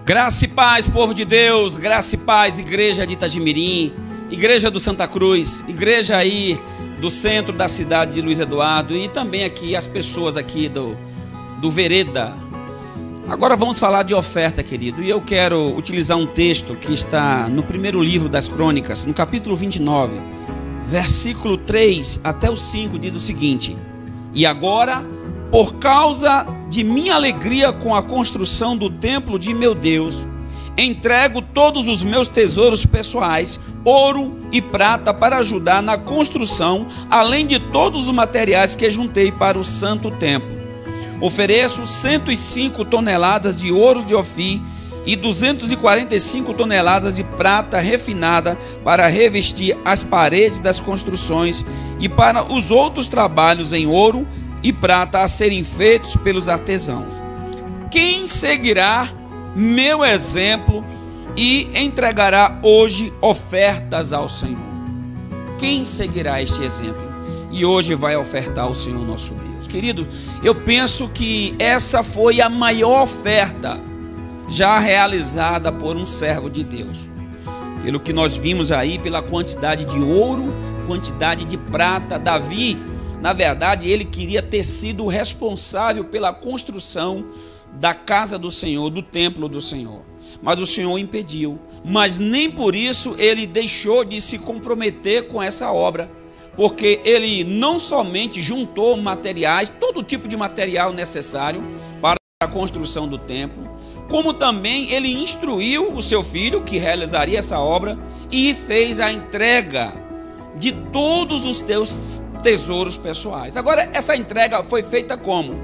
Graça e paz, povo de Deus, graça e paz, igreja de Itagimirim, igreja do Santa Cruz, igreja aí do centro da cidade de Luiz Eduardo e também aqui as pessoas aqui do Vereda. Agora vamos falar de oferta, querido, e eu quero utilizar um texto que está no primeiro livro das Crônicas, no capítulo 29, versículo 3 até o 5, diz o seguinte: E agora, por causa de minha alegria com a construção do templo de meu Deus, entrego todos os meus tesouros pessoais, ouro e prata, para ajudar na construção, além de todos os materiais que juntei para o santo templo. Ofereço 105 toneladas de ouro de Ofir e 245 toneladas de prata refinada para revestir as paredes das construções e para os outros trabalhos em ouro e prata a serem feitos pelos artesãos. Quem seguirá meu exemplo e entregará hoje ofertas ao Senhor? Quem seguirá este exemplo e hoje vai ofertar ao Senhor nosso Deus? Querido, eu penso que essa foi a maior oferta já realizada por um servo de Deus. Pelo que nós vimos aí, pela quantidade de ouro, quantidade de prata. Davi, na verdade, ele queria ter sido o responsável pela construção da casa do Senhor, do templo do Senhor. Mas o Senhor impediu. Mas nem por isso ele deixou de se comprometer com essa obra. Porque ele não somente juntou materiais, todo tipo de material necessário para a construção do templo, como também ele instruiu o seu filho, que realizaria essa obra, e fez a entrega de todos os teus tesouros pessoais. Agora, essa entrega foi feita como?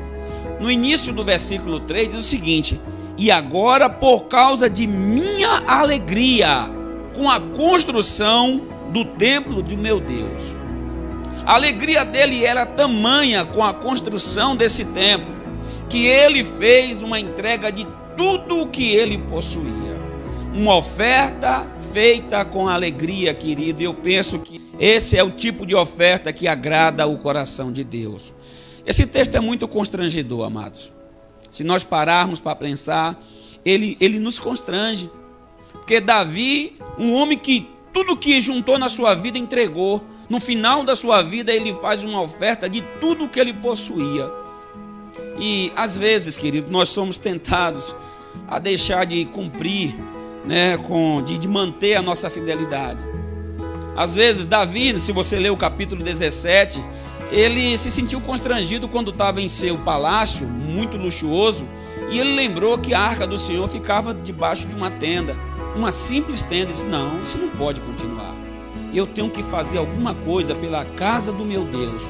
No início do versículo 3 diz o seguinte: E agora, por causa de minha alegria com a construção do templo de meu Deus. A alegria dele era tamanha com a construção desse templo, que ele fez uma entrega de tudo o que ele possuía. Uma oferta feita com alegria, querido. E eu penso que esse é o tipo de oferta que agrada o coração de Deus. Esse texto é muito constrangedor, amados. Se nós pararmos para pensar, ele nos constrange. Porque Davi, um homem que tudo que juntou na sua vida entregou, no final da sua vida ele faz uma oferta de tudo que ele possuía. E às vezes, querido, nós somos tentados a deixar de cumprir, de manter a nossa fidelidade. Às vezes Davi, se você ler o capítulo 17, ele se sentiu constrangido quando estava em seu palácio, muito luxuoso, e ele lembrou que a arca do Senhor ficava debaixo de uma tenda, uma simples tenda. Ele disse: não, isso não pode continuar. Eu tenho que fazer alguma coisa pela casa do meu Deus.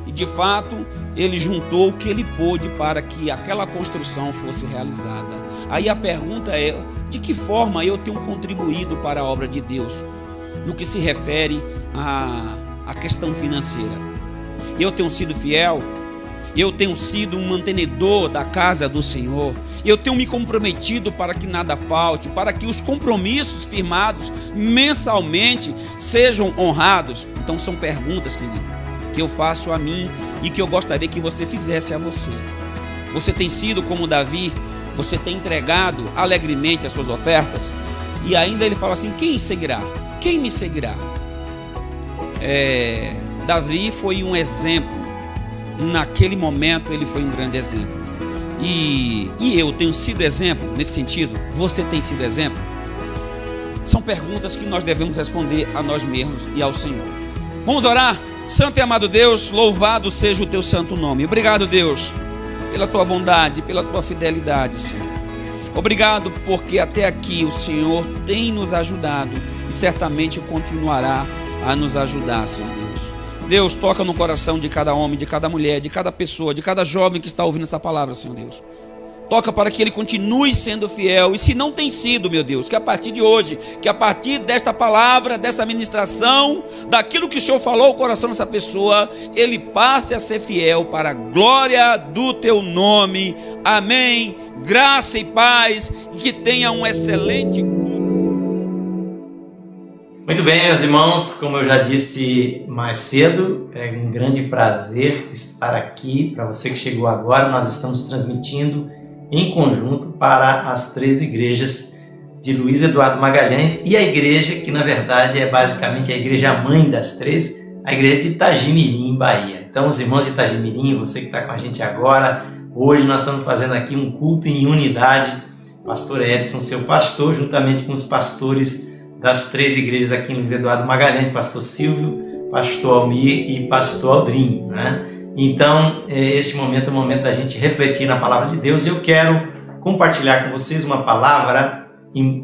E de fato, ele juntou o que ele pôde para que aquela construção fosse realizada. Aí a pergunta é: de que forma eu tenho contribuído para a obra de Deus? No que se refere à questão financeira. Eu tenho sido fiel? Eu tenho sido um mantenedor da casa do Senhor? Eu tenho me comprometido para que nada falte, para que os compromissos firmados mensalmente sejam honrados? Então são perguntas, querido, que eu faço a mim e que eu gostaria que você fizesse a você. Você tem sido como Davi? Você tem entregado alegremente as suas ofertas? E ainda ele fala assim: quem seguirá? Quem me seguirá? Davi foi um exemplo. Naquele momento ele foi um grande exemplo. E eu tenho sido exemplo nesse sentido? Você tem sido exemplo? São perguntas que nós devemos responder a nós mesmos e ao Senhor. Vamos orar? Santo e amado Deus, louvado seja o teu santo nome. Obrigado, Deus, pela tua bondade, pela tua fidelidade, Senhor. Obrigado porque até aqui o Senhor tem nos ajudado e certamente continuará a nos ajudar, Senhor Deus. Deus, toca no coração de cada homem, de cada mulher, de cada pessoa, de cada jovem que está ouvindo essa palavra, Senhor Deus. Toca para que ele continue sendo fiel. E se não tem sido, meu Deus, que a partir de hoje, que a partir desta palavra, dessa ministração, daquilo que o Senhor falou ao coração dessa pessoa, ele passe a ser fiel para a glória do teu nome. Amém. Graça e paz, e que tenha um excelente... Muito bem, meus irmãos, como eu já disse mais cedo, é um grande prazer estar aqui. Para você que chegou agora, nós estamos transmitindo em conjunto para as 3 igrejas de Luiz Eduardo Magalhães e a igreja que na verdade é basicamente a igreja mãe das 3, a igreja de Itagimirim, Bahia. Então os irmãos de Itagimirim, você que está com a gente agora, hoje nós estamos fazendo aqui um culto em unidade. Pastor Edson, seu pastor, juntamente com os pastores das 3 igrejas aqui em Luiz Eduardo Magalhães, pastor Silvio, pastor Almir e pastor Aldrin, né? Então, este momento é o momento da gente refletir na palavra de Deus. Eu quero compartilhar com vocês uma palavra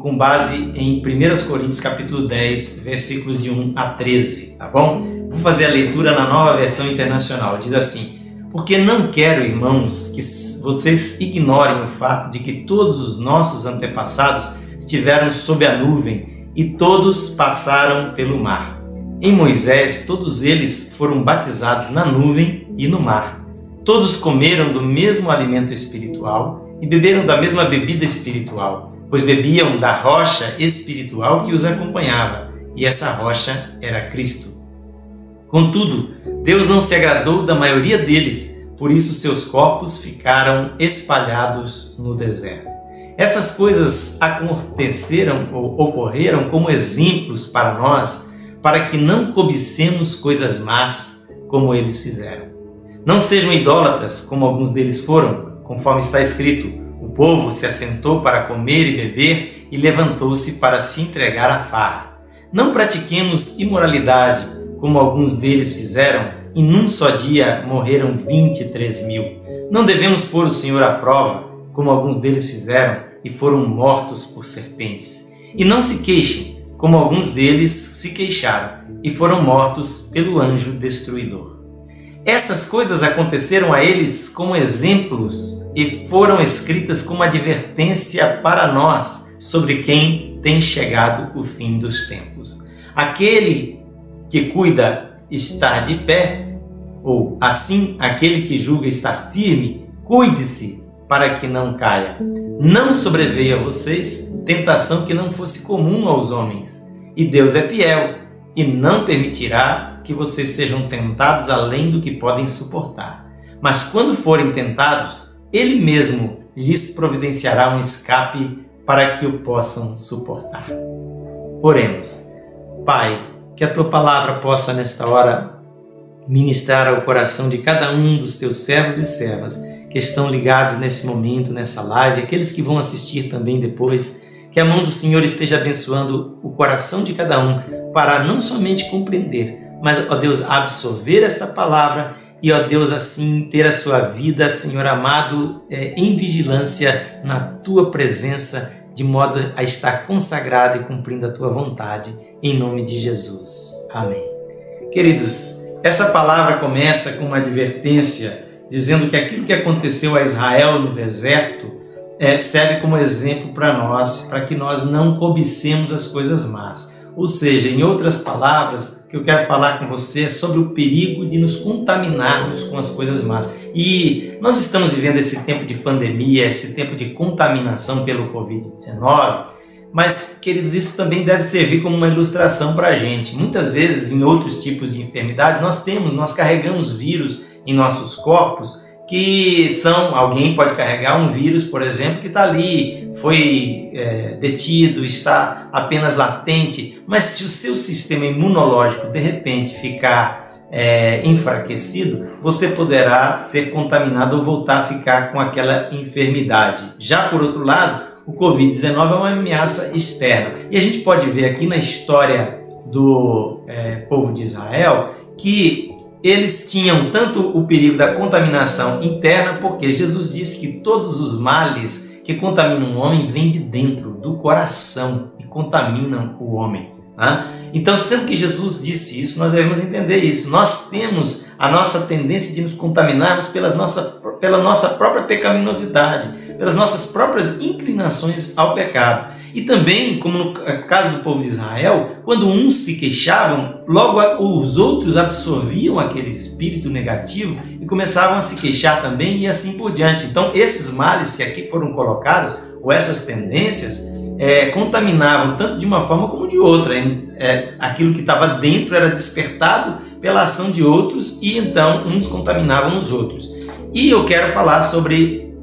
com base em 1 Coríntios capítulo 10, versículos de 1 a 13, tá bom? Vou fazer a leitura na Nova Versão Internacional. Diz assim: porque não quero, irmãos, que vocês ignorem o fato de que todos os nossos antepassados estiveram sob a nuvem e todos passaram pelo mar. Em Moisés, todos eles foram batizados na nuvem e no mar. Todos comeram do mesmo alimento espiritual e beberam da mesma bebida espiritual, pois bebiam da rocha espiritual que os acompanhava, e essa rocha era Cristo. Contudo, Deus não se agradou da maioria deles, por isso seus corpos ficaram espalhados no deserto. Essas coisas aconteceram ou ocorreram como exemplos para nós, para que não cobicemos coisas más como eles fizeram. Não sejam idólatras como alguns deles foram, conforme está escrito: o povo se assentou para comer e beber e levantou-se para se entregar à farra. Não pratiquemos imoralidade como alguns deles fizeram, e num só dia morreram 23.000. Não devemos pôr o Senhor à prova, como alguns deles fizeram, e foram mortos por serpentes. E não se queixem, como alguns deles se queixaram, e foram mortos pelo anjo destruidor. Essas coisas aconteceram a eles como exemplos, e foram escritas como advertência para nós, sobre quem tem chegado o fim dos tempos. Aquele que cuida estar de pé, ou assim aquele que julga estar firme, cuide-se para que não caia. Não sobreveia a vocês tentação que não fosse comum aos homens, e Deus é fiel e não permitirá que vocês sejam tentados além do que podem suportar. Mas quando forem tentados, Ele mesmo lhes providenciará um escape para que o possam suportar. Oremos. Pai, que a Tua palavra possa nesta hora ministrar ao coração de cada um dos Teus servos e servas que estão ligados nesse momento, nessa live, aqueles que vão assistir também depois, que a mão do Senhor esteja abençoando o coração de cada um para não somente compreender, mas, ó Deus, absorver esta palavra e, ó Deus, assim ter a sua vida, Senhor amado, em vigilância na Tua presença, de modo a estar consagrado e cumprindo a Tua vontade, em nome de Jesus. Amém. Queridos, essa palavra começa com uma advertência, dizendo que aquilo que aconteceu a Israel no deserto serve como exemplo para nós, para que nós não cobicemos as coisas más. Ou seja, em outras palavras, o que eu quero falar com você é sobre o perigo de nos contaminarmos com as coisas más. E nós estamos vivendo esse tempo de pandemia, esse tempo de contaminação pelo Covid-19, mas, queridos, isso também deve servir como uma ilustração para a gente. Muitas vezes, em outros tipos de enfermidades, nós carregamos vírus em nossos corpos que alguém pode carregar um vírus, por exemplo, que está ali, foi detido, está apenas latente, mas se o seu sistema imunológico de repente ficar enfraquecido, você poderá ser contaminado ou voltar a ficar com aquela enfermidade. Já por outro lado, o Covid-19 é uma ameaça externa. E a gente pode ver aqui na história do povo de Israel que eles tinham tanto o perigo da contaminação interna, porque Jesus disse que todos os males que contaminam o homem vêm de dentro, do coração, e contaminam o homem. Então, sendo que Jesus disse isso, nós devemos entender isso. Nós temos a nossa tendência de nos contaminarmos pela nossa própria pecaminosidade, pelas nossas próprias inclinações ao pecado. E também, como no caso do povo de Israel, quando uns se queixavam, logo os outros absorviam aquele espírito negativo e começavam a se queixar também e assim por diante. Então, esses males que aqui foram colocados, ou essas tendências, contaminavam tanto de uma forma como de outra. Aquilo que estava dentro era despertado pela ação de outros e então uns contaminavam os outros. E eu quero falar sobre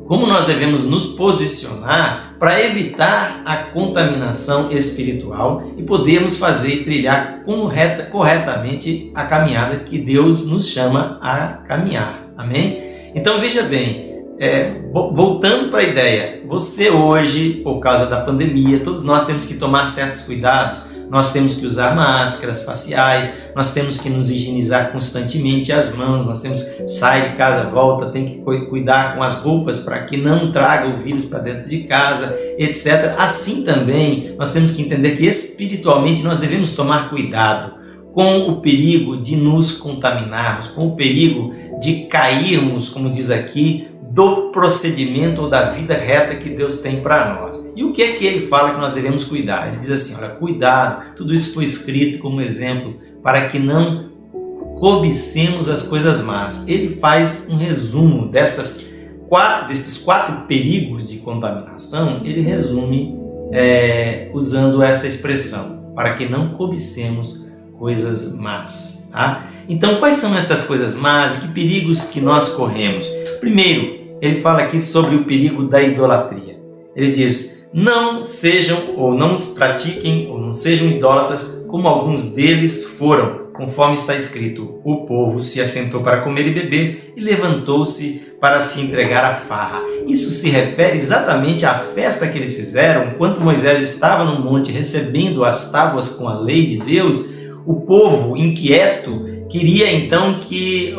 como nós devemos nos posicionar para evitar a contaminação espiritual e podermos fazer e trilhar corretamente a caminhada que Deus nos chama a caminhar. Amém? Então veja bem, voltando para a ideia, você hoje, por causa da pandemia, todos nós temos que tomar certos cuidados. Nós temos que usar máscaras faciais, nós temos que nos higienizar constantemente as mãos, nós temos que sair de casa, volta, tem que cuidar com as roupas para que não traga o vírus para dentro de casa, etc. Assim também, nós temos que entender que espiritualmente nós devemos tomar cuidado com o perigo de nos contaminarmos, com o perigo de cairmos, como diz aqui, do procedimento ou da vida reta que Deus tem para nós. E o que é que ele fala que nós devemos cuidar? Ele diz assim, olha, cuidado, tudo isso foi escrito como exemplo para que não cobicemos as coisas más. Ele faz um resumo destes quatro perigos de contaminação, ele resume usando essa expressão, para que não cobicemos coisas más. Tá? Então, quais são estas coisas más e que perigos que nós corremos? Primeiro, ele fala aqui sobre o perigo da idolatria. Ele diz, não sejam ou não pratiquem ou não sejam idólatras como alguns deles foram, conforme está escrito. O povo se assentou para comer e beber e levantou-se para se entregar à farra. Isso se refere exatamente à festa que eles fizeram enquanto Moisés estava no monte recebendo as tábuas com a lei de Deus. O povo inquieto queria então que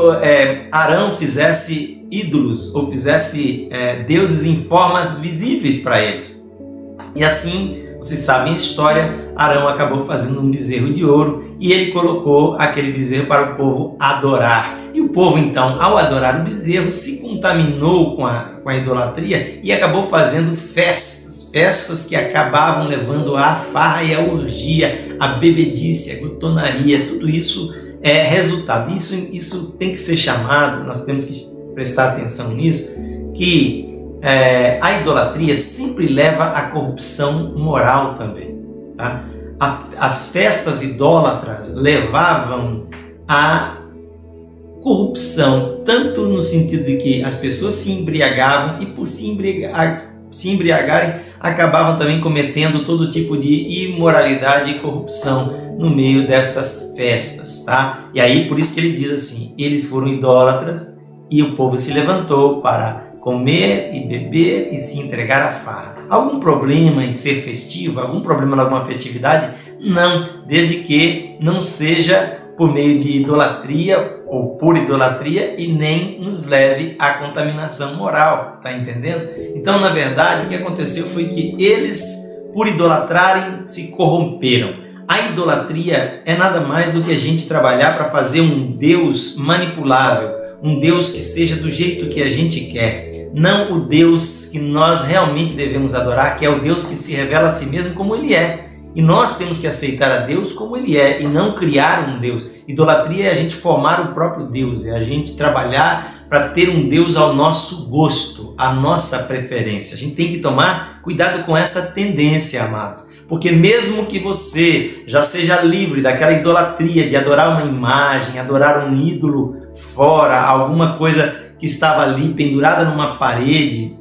Arão fizesse ídolos ou fizesse deuses em formas visíveis para eles. E assim, vocês sabem a história, Arão acabou fazendo um bezerro de ouro e ele colocou aquele bezerro para o povo adorar. E o povo então, ao adorar o bezerro, se contaminou com a idolatria e acabou fazendo festas que acabavam levando à farra e à orgia, à bebedice, à glutonaria. Tudo isso é resultado. Isso tem que ser chamado, nós temos que prestar atenção nisso, que a idolatria sempre leva à corrupção moral também. Tá? As festas idólatras levavam à corrupção, tanto no sentido de que as pessoas se embriagavam e por se embriagarem acabavam também cometendo todo tipo de imoralidade e corrupção no meio destas festas. Tá? E aí por isso que ele diz assim, eles foram idólatras e o povo se levantou para comer e beber e se entregar à farra. Algum problema em ser festivo? Algum problema em alguma festividade? Não, desde que não seja por meio de idolatria ou por idolatria e nem nos leve à contaminação moral, tá entendendo? Então, na verdade, o que aconteceu foi que eles, por idolatrarem, se corromperam. A idolatria é nada mais do que a gente trabalhar para fazer um Deus manipulável, um Deus que seja do jeito que a gente quer, não o Deus que nós realmente devemos adorar, que é o Deus que se revela a si mesmo como Ele é. E nós temos que aceitar a Deus como Ele é e não criar um Deus. Idolatria é a gente formar o próprio Deus, é a gente trabalhar para ter um Deus ao nosso gosto, à nossa preferência. A gente tem que tomar cuidado com essa tendência, amados. Porque mesmo que você já seja livre daquela idolatria de adorar uma imagem, adorar um ídolo fora, alguma coisa que estava ali pendurada numa parede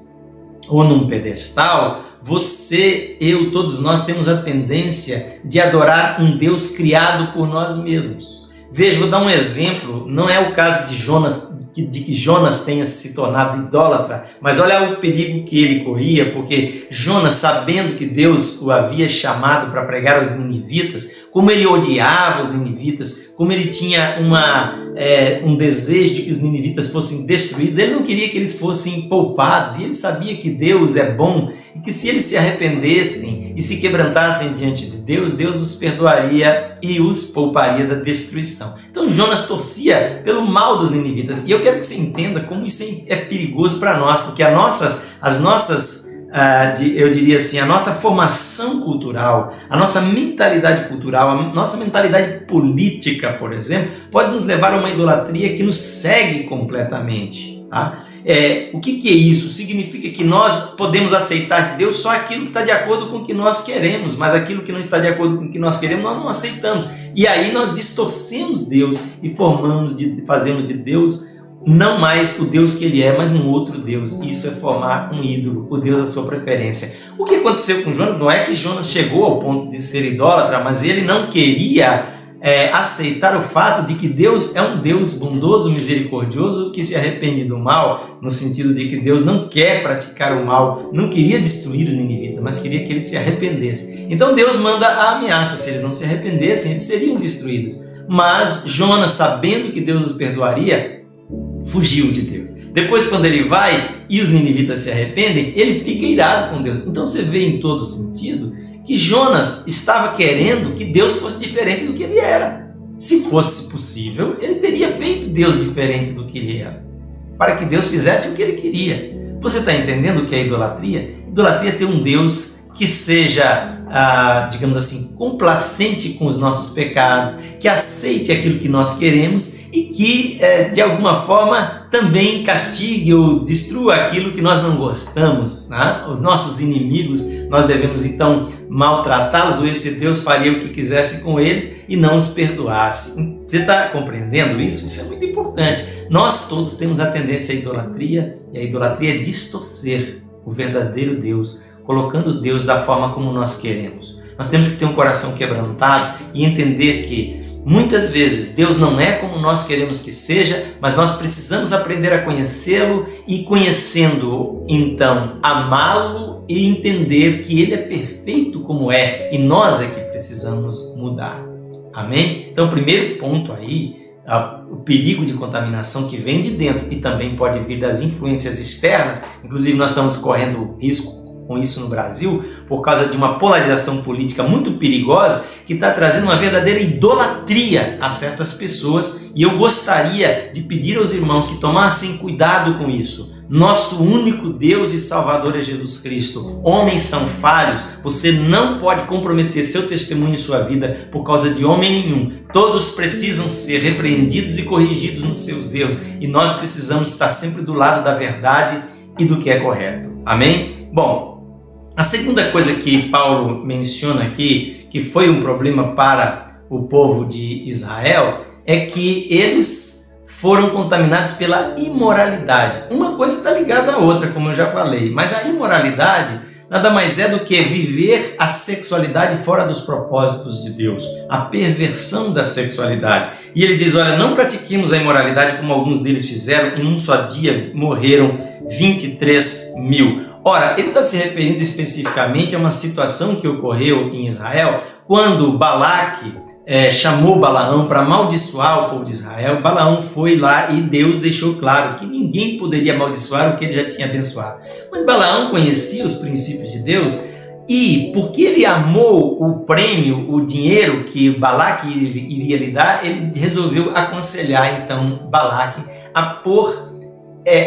ou num pedestal, você, eu, todos nós temos a tendência de adorar um Deus criado por nós mesmos. Veja, vou dar um exemplo, não é o caso de Jonas, de que Jonas tenha se tornado idólatra, mas olha o perigo que ele corria, porque Jonas, sabendo que Deus o havia chamado para pregar aos ninivitas, como ele odiava os ninivitas, como ele tinha um desejo de que os ninivitas fossem destruídos, ele não queria que eles fossem poupados, e ele sabia que Deus é bom e que se eles se arrependessem e se quebrantassem diante de Deus, Deus os perdoaria e os pouparia da destruição. Então Jonas torcia pelo mal dos ninivitas, e eu quero que você entenda como isso é perigoso para nós, porque as nossas eu diria assim, a nossa formação cultural, a nossa mentalidade cultural, a nossa mentalidade política, por exemplo, pode nos levar a uma idolatria que nos segue completamente. Tá? O que é isso? Significa que nós podemos aceitar de Deus só aquilo que está de acordo com o que nós queremos, mas aquilo que não está de acordo com o que nós queremos, nós não aceitamos. E aí nós distorcemos Deus e fazemos de Deus não mais o Deus que ele é, mas um outro Deus. Isso é formar um ídolo, o Deus da sua preferência. O que aconteceu com Jonas não é que Jonas chegou ao ponto de ser idólatra, mas ele não queria aceitar o fato de que Deus é um Deus bondoso, misericordioso, que se arrepende do mal, no sentido de que Deus não quer praticar o mal, não queria destruir os ninivitas, mas queria que eles se arrependessem. Então Deus manda a ameaça: se eles não se arrependessem, eles seriam destruídos. Mas Jonas, sabendo que Deus os perdoaria, fugiu de Deus. Depois, quando ele vai e os ninivitas se arrependem, ele fica irado com Deus. Então você vê em todo sentido que Jonas estava querendo que Deus fosse diferente do que ele era. Se fosse possível, ele teria feito Deus diferente do que ele era, para que Deus fizesse o que ele queria. Você está entendendo o que é idolatria? Idolatria é ter um Deus que seja, digamos assim, complacente com os nossos pecados, que aceite aquilo que nós queremos e que, de alguma forma, também castigue ou destrua aquilo que nós não gostamos, né? Os nossos inimigos, nós devemos então maltratá-los, ou esse Deus faria o que quisesse com eles e não os perdoasse. Você está compreendendo isso? Isso é muito importante. Nós todos temos a tendência à idolatria, e a idolatria é distorcer o verdadeiro Deus, colocando Deus da forma como nós queremos. Nós temos que ter um coração quebrantado e entender que muitas vezes Deus não é como nós queremos que seja, mas nós precisamos aprender a conhecê-lo e, conhecendo-o, então amá-lo e entender que ele é perfeito como é e nós é que precisamos mudar. Amém? Então, o primeiro ponto aí, o perigo de contaminação que vem de dentro e também pode vir das influências externas. Inclusive nós estamos correndo risco com isso no Brasil, por causa de uma polarização política muito perigosa que está trazendo uma verdadeira idolatria a certas pessoas, e eu gostaria de pedir aos irmãos que tomassem cuidado com isso. Nosso único Deus e Salvador é Jesus Cristo. Homens são falhos, você não pode comprometer seu testemunho e sua vida por causa de homem nenhum. Todos precisam ser repreendidos e corrigidos nos seus erros, e nós precisamos estar sempre do lado da verdade e do que é correto. Amém? Bom, a segunda coisa que Paulo menciona aqui, que foi um problema para o povo de Israel, é que eles foram contaminados pela imoralidade. Uma coisa está ligada à outra, como eu já falei, mas a imoralidade nada mais é do que viver a sexualidade fora dos propósitos de Deus, a perversão da sexualidade. E ele diz: olha, não pratiquemos a imoralidade como alguns deles fizeram, em um só dia morreram 23 mil. Ora, ele está se referindo especificamente a uma situação que ocorreu em Israel, quando Balaque chamou Balaão para amaldiçoar o povo de Israel. Balaão foi lá e Deus deixou claro que ninguém poderia amaldiçoar o que ele já tinha abençoado. Mas Balaão conhecia os princípios de Deus, e porque ele amou o prêmio, o dinheiro que Balaque iria lhe dar, ele resolveu aconselhar então Balaque a pôr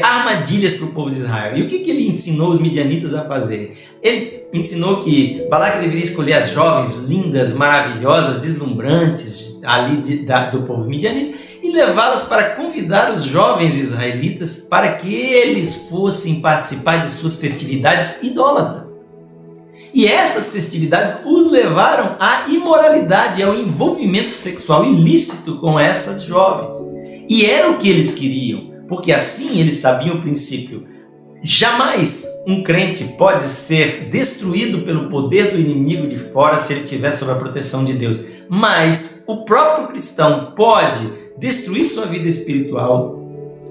armadilhas para o povo de Israel. E o que ele ensinou os midianitas a fazer? Ele ensinou que Balaque deveria escolher as jovens lindas, maravilhosas, deslumbrantes ali do povo midianita e levá-las para convidar os jovens israelitas para que eles fossem participar de suas festividades idólatras. E estas festividades os levaram à imoralidade, ao envolvimento sexual ilícito com estas jovens. E era o que eles queriam, porque assim eles sabiam o princípio: jamais um crente pode ser destruído pelo poder do inimigo de fora se ele estiver sob a proteção de Deus, mas o próprio cristão pode destruir sua vida espiritual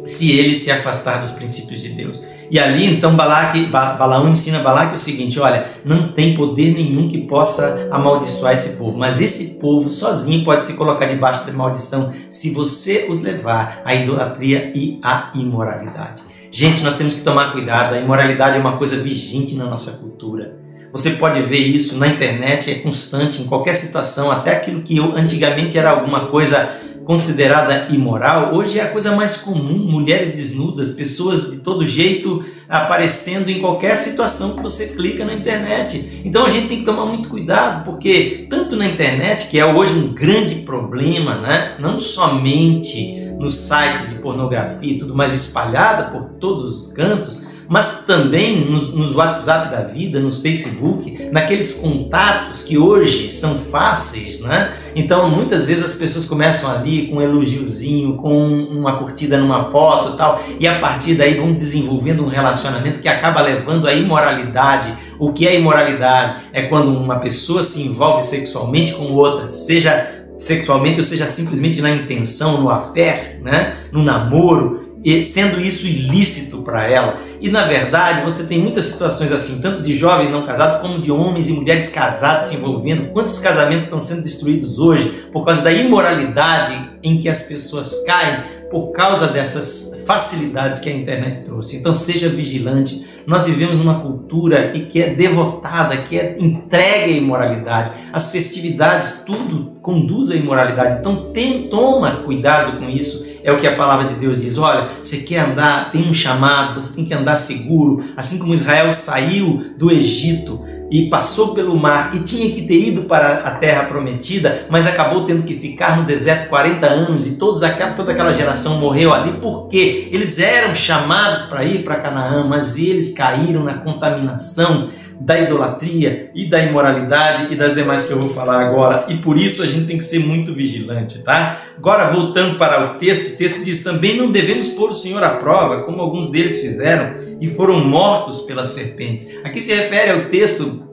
se ele se afastar dos princípios de Deus. E ali então Balaão ensina Balaque o seguinte: olha, não tem poder nenhum que possa amaldiçoar esse povo, mas esse povo sozinho pode se colocar debaixo da maldição se você os levar à idolatria e à imoralidade. Gente, nós temos que tomar cuidado. A imoralidade é uma coisa vigente na nossa cultura. Você pode ver isso na internet, é constante, em qualquer situação. Até aquilo que antigamente era alguma coisa considerada imoral, hoje é a coisa mais comum. Mulheres desnudas, pessoas de todo jeito aparecendo em qualquer situação que você clica na internet. Então a gente tem que tomar muito cuidado, porque tanto na internet, que é hoje um grande problema, né? Não somente nos sites de pornografia e tudo mais espalhada por todos os cantos, mas também nos WhatsApp da vida, nos Facebook, naqueles contatos que hoje são fáceis, né? Então muitas vezes as pessoas começam ali com um elogiozinho, com uma curtida numa foto e tal, e a partir daí vão desenvolvendo um relacionamento que acaba levando à imoralidade. O que é imoralidade? É quando uma pessoa se envolve sexualmente com outra, seja sexualmente ou seja simplesmente na intenção, no affair, né? No namoro, e sendo isso ilícito para ela. E na verdade você tem muitas situações assim, tanto de jovens não casados como de homens e mulheres casados se envolvendo. Quantos casamentos estão sendo destruídos hoje por causa da imoralidade em que as pessoas caem por causa dessas facilidades que a internet trouxe? Então seja vigilante. Nós vivemos numa cultura que é devotada, que é entregue à imoralidade. As festividades, tudo conduz à imoralidade. Então toma cuidado com isso. É o que a palavra de Deus diz. Olha, você quer andar, tem um chamado, você tem que andar seguro. Assim como Israel saiu do Egito e passou pelo mar e tinha que ter ido para a terra prometida, mas acabou tendo que ficar no deserto 40 anos e toda aquela geração morreu ali porque eles eram chamados para ir para Canaã, mas eles caíram na contaminação da idolatria e da imoralidade e das demais que eu vou falar agora, e por isso a gente tem que ser muito vigilante, tá? Agora voltando para o texto diz: também não devemos pôr o Senhor à prova, como alguns deles fizeram e foram mortos pelas serpentes. Aqui se refere ao texto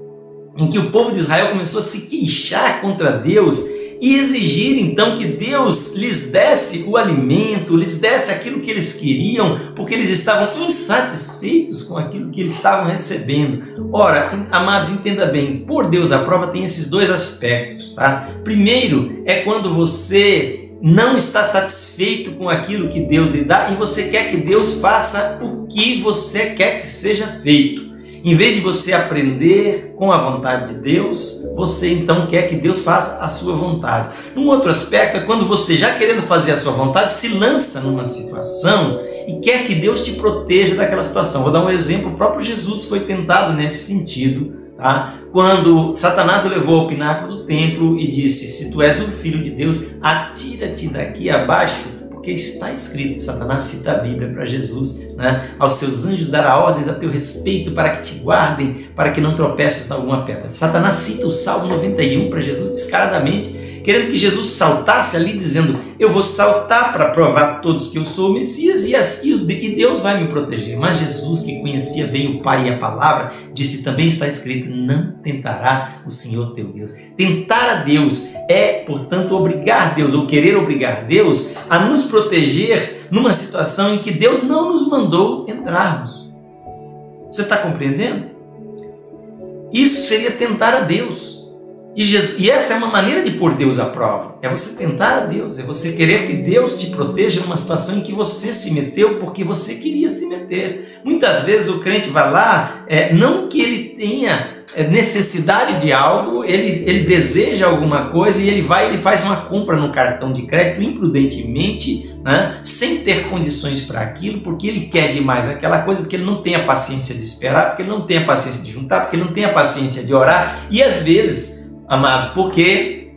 em que o povo de Israel começou a se queixar contra Deus e exigir então que Deus lhes desse o alimento, lhes desse aquilo que eles queriam, porque eles estavam insatisfeitos com aquilo que eles estavam recebendo. Ora, amados, entenda bem, por Deus à prova tem esses dois aspectos, tá? Primeiro é quando você não está satisfeito com aquilo que Deus lhe dá e você quer que Deus faça o que você quer que seja feito. Em vez de você aprender com a vontade de Deus, você então quer que Deus faça a sua vontade. Um outro aspecto é quando você, já querendo fazer a sua vontade, se lança numa situação e quer que Deus te proteja daquela situação. Vou dar um exemplo: o próprio Jesus foi tentado nesse sentido, tá? Quando Satanás o levou ao pináculo do templo e disse: se tu és o filho de Deus, atira-te daqui abaixo, porque está escrito. Satanás cita a Bíblia para Jesus, né? Aos seus anjos dará ordens a teu respeito para que te guardem, para que não tropeces em alguma pedra. Satanás cita o Salmo 91 para Jesus descaradamente, querendo que Jesus saltasse ali, dizendo: eu vou saltar para provar a todos que eu sou o Messias e Deus vai me proteger. Mas Jesus, que conhecia bem o Pai e a Palavra, disse: também está escrito, não tentarás o Senhor teu Deus. Tentar a Deus é, portanto, obrigar Deus, ou querer obrigar Deus a nos proteger numa situação em que Deus não nos mandou entrarmos. Você está compreendendo? Isso seria tentar a Deus. E essa é uma maneira de pôr Deus à prova. É você tentar a Deus, é você querer que Deus te proteja numa situação em que você se meteu porque você queria se meter. Muitas vezes o crente vai lá, não que ele tenha necessidade de algo, ele deseja alguma coisa e ele faz uma compra no cartão de crédito imprudentemente, né, sem ter condições para aquilo, porque ele quer demais aquela coisa, porque ele não tem a paciência de esperar, porque ele não tem a paciência de juntar, porque ele não tem a paciência de orar, e às vezes, amados, porque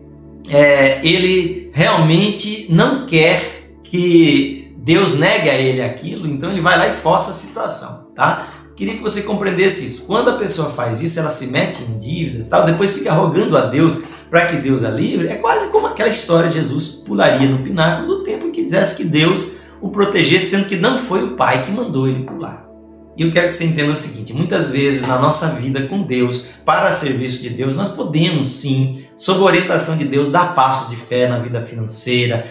ele realmente não quer que Deus negue a ele aquilo, então ele vai lá e força a situação, tá? Queria que você compreendesse isso. Quando a pessoa faz isso, ela se mete em dívidas, tal, depois fica rogando a Deus para que Deus a livre. É quase como aquela história: Jesus pularia no pináculo do templo e quisesse que Deus o protegesse, sendo que não foi o Pai que mandou ele pular. E eu quero que você entenda o seguinte: muitas vezes na nossa vida com Deus, para serviço de Deus, nós podemos sim, sob a orientação de Deus, dar passos de fé na vida financeira,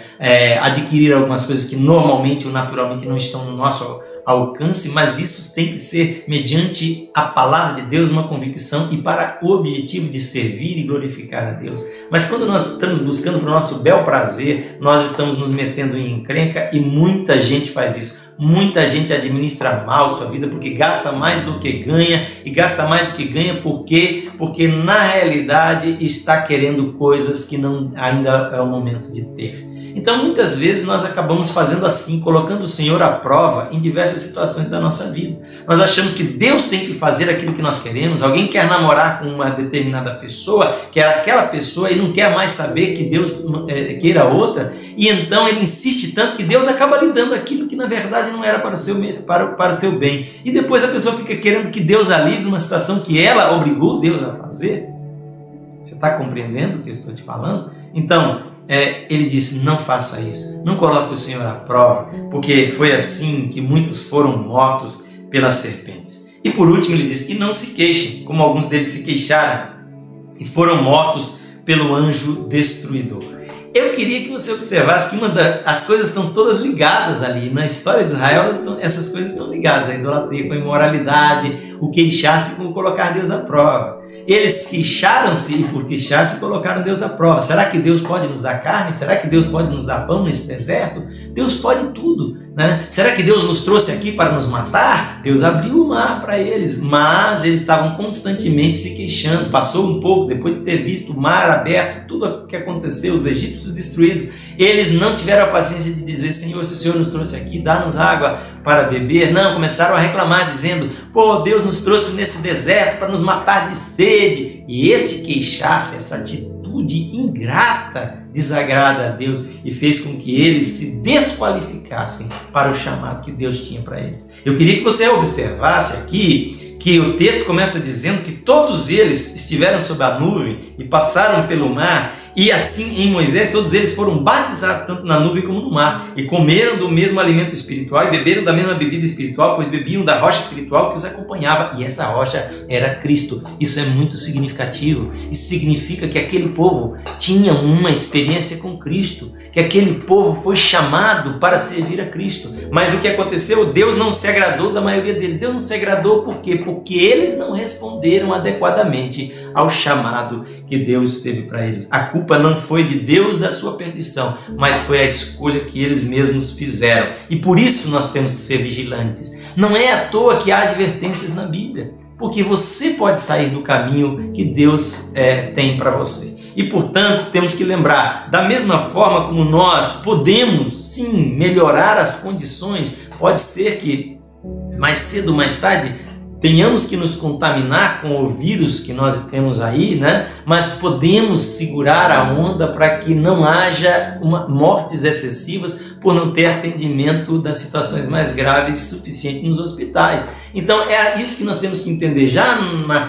adquirir algumas coisas que normalmente ou naturalmente não estão no nosso alcance, mas isso tem que ser mediante a palavra de Deus, uma convicção e para o objetivo de servir e glorificar a Deus. Mas quando nós estamos buscando para o nosso bel prazer, nós estamos nos metendo em encrenca, e muita gente faz isso. Muita gente administra mal sua vida porque gasta mais do que ganha, e gasta mais do que ganha porque na realidade está querendo coisas que não ainda é o momento de ter. Então muitas vezes nós acabamos fazendo assim, colocando o Senhor à prova em diversas situações da nossa vida. Nós achamos que Deus tem que fazer aquilo que nós queremos. Alguém quer namorar com uma determinada pessoa, quer aquela pessoa e não quer mais saber que Deus queira outra, e então ele insiste tanto que Deus acaba lhe dando aquilo que na verdade não era para o seu bem. E depois a pessoa fica querendo que Deus a livre numa situação que ela obrigou Deus a fazer. Você está compreendendo o que eu estou te falando? Então, ele disse, não faça isso, não coloque o Senhor à prova, porque foi assim que muitos foram mortos pelas serpentes. E por último ele diz, e não se queixem, como alguns deles se queixaram e foram mortos pelo anjo destruidor. Eu queria que você observasse que as coisas estão todas ligadas ali. Na história de Israel, essas coisas estão ligadas. A idolatria com a imoralidade, o queixar-se com o colocar Deus à prova. Eles queixaram-se e por queixar-se colocaram Deus à prova. Será que Deus pode nos dar carne? Será que Deus pode nos dar pão nesse deserto? Deus pode tudo, né? Será que Deus nos trouxe aqui para nos matar? Deus abriu o mar para eles, mas eles estavam constantemente se queixando. Passou um pouco, depois de ter visto o mar aberto, tudo o que aconteceu, os egípcios destruídos, eles não tiveram a paciência de dizer, Senhor, se o Senhor nos trouxe aqui, dá-nos água para beber. Não, começaram a reclamar, dizendo, pô, Deus nos trouxe nesse deserto para nos matar de sede. E este queixar-se, essa atitude ingrata, desagrada a Deus e fez com que eles se desqualificassem para o chamado que Deus tinha para eles. Eu queria que você observasse aqui que o texto começa dizendo que todos eles estiveram sob a nuvem e passaram pelo mar, e assim em Moisés todos eles foram batizados tanto na nuvem como no mar, e comeram do mesmo alimento espiritual e beberam da mesma bebida espiritual, pois bebiam da rocha espiritual que os acompanhava, e essa rocha era Cristo. Isso é muito significativo. Isso significa que aquele povo tinha uma experiência com Cristo, que aquele povo foi chamado para servir a Cristo. Mas o que aconteceu? Deus não se agradou da maioria deles. Deus não se agradou por quê? Porque eles não responderam adequadamente ao chamado que Deus teve para eles. A culpa não foi de Deus da sua perdição, mas foi a escolha que eles mesmos fizeram. E por isso nós temos que ser vigilantes. Não é à toa que há advertências na Bíblia, porque você pode sair do caminho que Deus tem para você. E, portanto, temos que lembrar, da mesma forma como nós podemos, sim, melhorar as condições, pode ser que mais cedo ou mais tarde tenhamos que nos contaminar com o vírus que nós temos aí, né? Mas podemos segurar a onda para que não haja mortes excessivas por não ter atendimento das situações mais graves suficiente nos hospitais. Então é isso que nós temos que entender. Já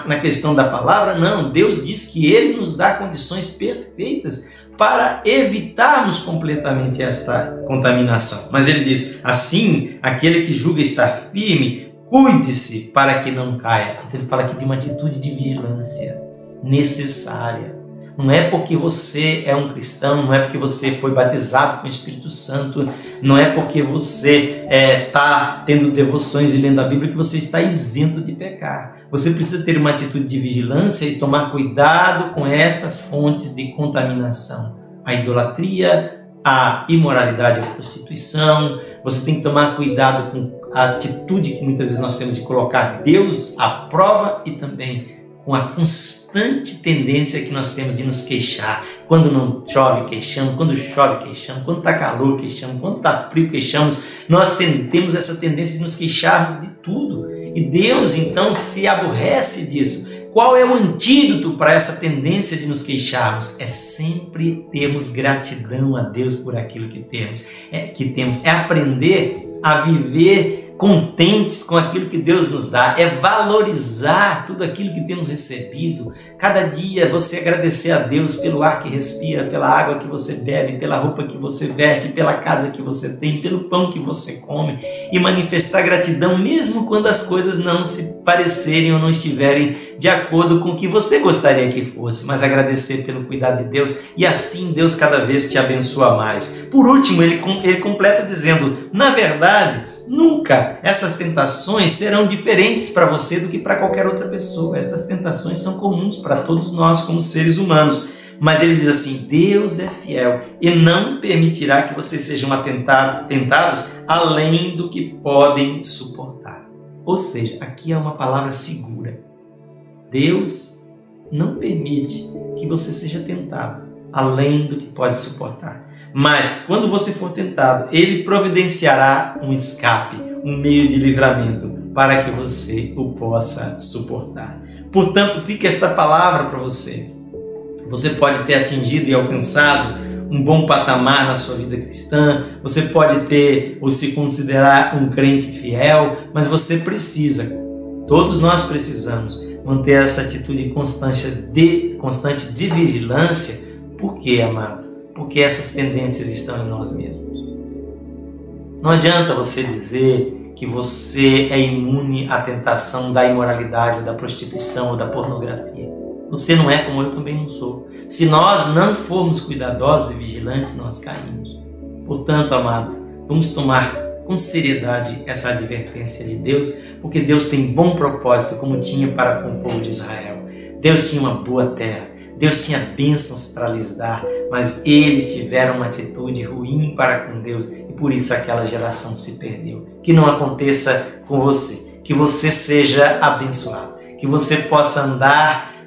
na questão da palavra, não, Deus diz que Ele nos dá condições perfeitas para evitarmos completamente esta contaminação. Mas Ele diz, assim, aquele que julga estar firme, cuide-se para que não caia. Então ele fala aqui de uma atitude de vigilância necessária. Não é porque você é um cristão, não é porque você foi batizado com o Espírito Santo, não é porque você está tendo devoções e lendo a Bíblia que você está isento de pecar. Você precisa ter uma atitude de vigilância e tomar cuidado com estas fontes de contaminação. A idolatria, a imoralidade, a prostituição. Você tem que tomar cuidado com a atitude que muitas vezes nós temos de colocar Deus à prova e também com a constante tendência que nós temos de nos queixar. Quando não chove, queixamos. Quando chove, queixamos. Quando está calor, queixamos. Quando está frio, queixamos. Nós temos essa tendência de nos queixarmos de tudo. E Deus, então, se aborrece disso. Qual é o antídoto para essa tendência de nos queixarmos? É sempre termos gratidão a Deus por aquilo que temos. É aprender a viver contentes com aquilo que Deus nos dá, é valorizar tudo aquilo que temos recebido. Cada dia você agradecer a Deus pelo ar que respira, pela água que você bebe, pela roupa que você veste, pela casa que você tem, pelo pão que você come, e manifestar gratidão mesmo quando as coisas não se parecerem ou não estiverem de acordo com o que você gostaria que fosse, mas agradecer pelo cuidado de Deus, e assim Deus cada vez te abençoa mais. Por último, ele completa dizendo, na verdade, nunca essas tentações serão diferentes para você do que para qualquer outra pessoa. Estas tentações são comuns para todos nós como seres humanos. Mas ele diz assim, Deus é fiel e não permitirá que vocês sejam tentados além do que podem suportar. Ou seja, aqui é uma palavra segura. Deus não permite que você seja tentado além do que pode suportar. Mas quando você for tentado, Ele providenciará um escape, um meio de livramento para que você o possa suportar. Portanto, fica esta palavra para você. Você pode ter atingido e alcançado um bom patamar na sua vida cristã, você pode ter ou se considerar um crente fiel, mas você precisa, todos nós precisamos, manter essa atitude constante de vigilância. Por quê, amados? Porque essas tendências estão em nós mesmos. Não adianta você dizer que você é imune à tentação da imoralidade, ou da prostituição, ou da pornografia. Você não é, como eu também não sou. Se nós não formos cuidadosos e vigilantes, nós caímos. Portanto, amados, vamos tomar com seriedade essa advertência de Deus, porque Deus tem bom propósito, como tinha para com o povo de Israel. Deus tinha uma boa terra, Deus tinha bênçãos para lhes dar, mas eles tiveram uma atitude ruim para com Deus e por isso aquela geração se perdeu. Que não aconteça com você, que você seja abençoado, que você possa andar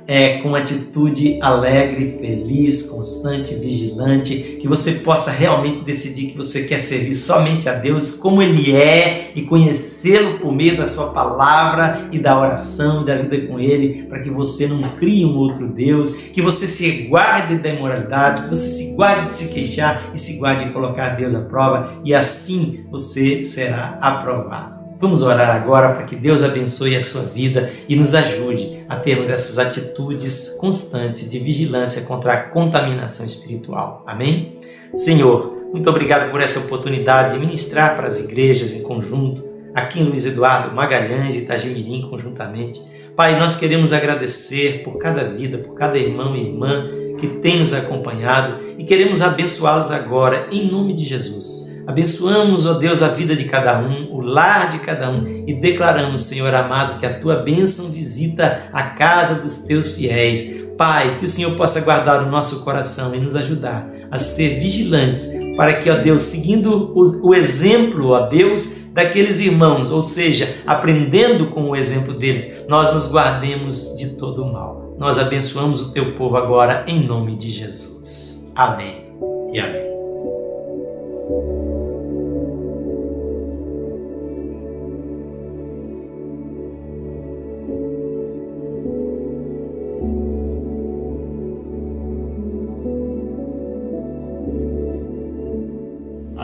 com atitude alegre, feliz, constante, vigilante, que você possa realmente decidir que você quer servir somente a Deus como Ele é e conhecê-lo por meio da sua palavra e da oração e da vida com Ele, para que você não crie um outro Deus, que você se guarde da imoralidade, que você se guarde de se queixar e se guarde de colocar Deus à prova, e assim você será aprovado. Vamos orar agora para que Deus abençoe a sua vida e nos ajude a termos essas atitudes constantes de vigilância contra a contaminação espiritual. Amém? Senhor, muito obrigado por essa oportunidade de ministrar para as igrejas em conjunto, aqui em Luiz Eduardo Magalhães e Itagimirim conjuntamente. Pai, nós queremos agradecer por cada vida, por cada irmão e irmã que tem nos acompanhado e queremos abençoá-los agora em nome de Jesus. Abençoamos, ó Deus, a vida de cada um, o lar de cada um e declaramos, Senhor amado, que a Tua bênção visita a casa dos Teus fiéis. Pai, que o Senhor possa guardar o nosso coração e nos ajudar a ser vigilantes para que, ó Deus, seguindo o exemplo, ó Deus, daqueles irmãos, ou seja, aprendendo com o exemplo deles, nós nos guardemos de todo o mal. Nós abençoamos o Teu povo agora em nome de Jesus. Amém e amém.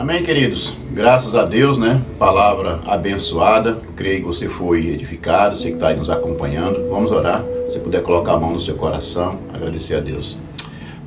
Amém, queridos? Graças a Deus, né? Palavra abençoada. Creio que você foi edificado, você que está aí nos acompanhando. Vamos orar. Se puder colocar a mão no seu coração, agradecer a Deus.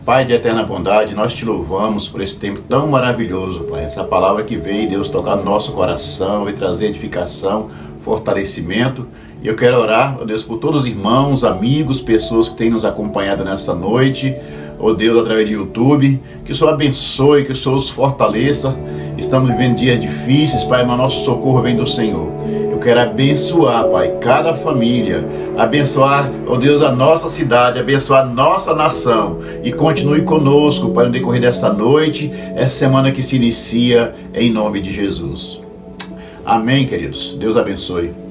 Pai de eterna bondade, nós te louvamos por esse tempo tão maravilhoso, Pai. Essa palavra que veio, Deus, tocar no nosso coração e trazer edificação, fortalecimento. E eu quero orar, ó Deus, por todos os irmãos, amigos, pessoas que têm nos acompanhado nesta noite. Ó Deus, através do YouTube, que o Senhor abençoe, que o Senhor os fortaleça. Estamos vivendo dias difíceis, Pai, mas nosso socorro vem do Senhor. Eu quero abençoar, Pai, cada família, abençoar, ó Deus, a nossa cidade, abençoar a nossa nação. E continue conosco, Pai, no decorrer desta noite, essa semana que se inicia, em nome de Jesus. Amém, queridos. Deus abençoe.